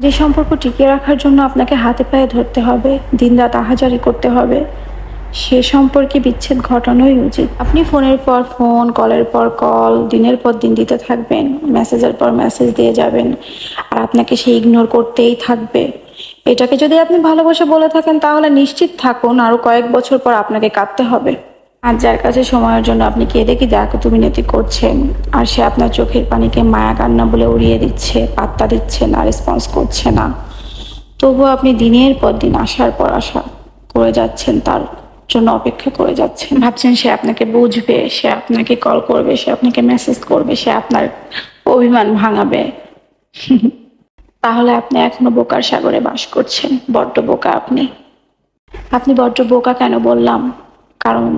যে সম্পর্ক টিকিয়ে রাখার জন্য আপনাকে হাতে পায়ে ধরতে হবে, দিনরাত আহাজারি করতে হবে, সে সম্পর্কে বিচ্ছেদ ঘটানোই উচিত। আপনি ফোনের পর ফোন, কলের পর কল, দিনের পর দিন দিতে থাকবেন, মেসেজের পর মেসেজ দিয়ে যাবেন, আর আপনাকে সে ইগনোর করতেই থাকবে। এটাকে যদি আপনি ভালোবাসা বলে থাকেন, তাহলে নিশ্চিত থাকুন আরও কয়েক বছর পর আপনাকে কাঁদতে হবে। আর যার কাছে সময়ের জন্য আপনি কেঁদে কি মিনতি করছেন, আর সে আপনার চোখের পানিকে মায়া কান্না বলে উড়িয়ে দিচ্ছে, পাত্তা দিচ্ছে না, রেসপন্স করছে না, তবুও আপনি দিনের পর দিন আসার পর আশা করে যাচ্ছেন, তার জন্য অপেক্ষা করে যাচ্ছেন, ভাবছেন সে আপনাকে বুঝবে, সে আপনাকে কল করবে, সে আপনাকে মেসেজ করবে, সে আপনার অভিমান ভাঙাবে। তাহলে আপনি এখনো বোকার সাগরে বাস করছেন। বড্ড বোকা আপনি। আপনি বড্ড বোকা কেন বললাম? কারণ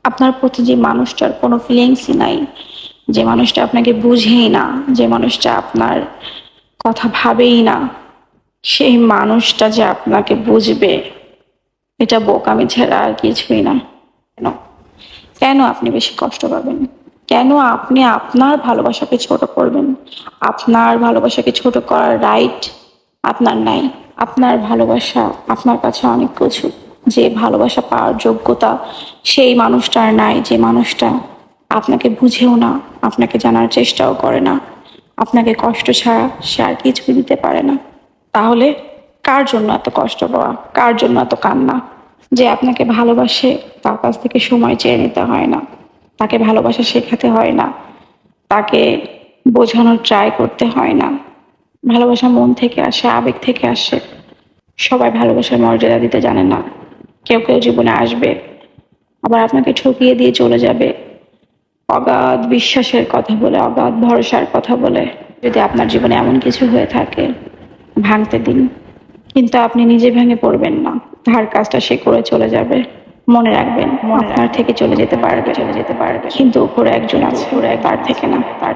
আপনার প্রতি যে মানুষটার কোনো ফিলিংসই নাই, যে মানুষটা আপনাকে বুঝেই না, যে মানুষটা আপনার কথা ভাবেই না, সেই মানুষটা যে আপনাকে বুঝবে, এটা বোকামি ছাড়া আর কিছুই না। কেন কেন আপনি বেশি কষ্ট পাবেন? কেন আপনি আপনার ভালোবাসাকে ছোট করবেন? আপনার ভালোবাসাকে ছোট করার রাইট আপনার নাই। আপনার ভালোবাসা আপনার কাছে অনেক কিছু, যে ভালোবাসা পাওয়ার যোগ্যতা সেই মানুষটার নাই, যে মানুষটা আপনাকে বুঝেও না, আপনাকে জানার চেষ্টাও করে না, আপনাকে কষ্ট ছাড়া সে আর কিছুই দিতে পারে না। তাহলে কার জন্য এত কষ্ট পাওয়া, কার জন্য এত কান্না? যে আপনাকে ভালোবাসে তার কাছ থেকে সময় চেয়ে নিতে হয় না, তাকে ভালোবাসা শেখাতে হয় না, তাকে বোঝানোর ট্রাই করতে হয় না। ভালোবাসা মন থেকে আসে, আবেগ থেকে আসে। সবাই ভালোবাসার মর্যাদা দিতে জানে না। কেউ কেউ জীবনে আসবে, আবার আপনাকে ঠকিয়ে দিয়ে চলে যাবে, অগাধ বিশ্বাসের কথা বলে, অগাধ ভরসার কথা বলে। যদি আপনার জীবনে এমন কিছু হয়ে থাকে, ভাঙতে দিন, কিন্তু আপনি নিজে ভেঙে পড়বেন না। তার কাজটা সে করে চলে যাবে। মনে রাখবেন, আপনার থেকে চলে যেতে পারবে, কিন্তু উপরে একজন আছে, তার থেকে না। তার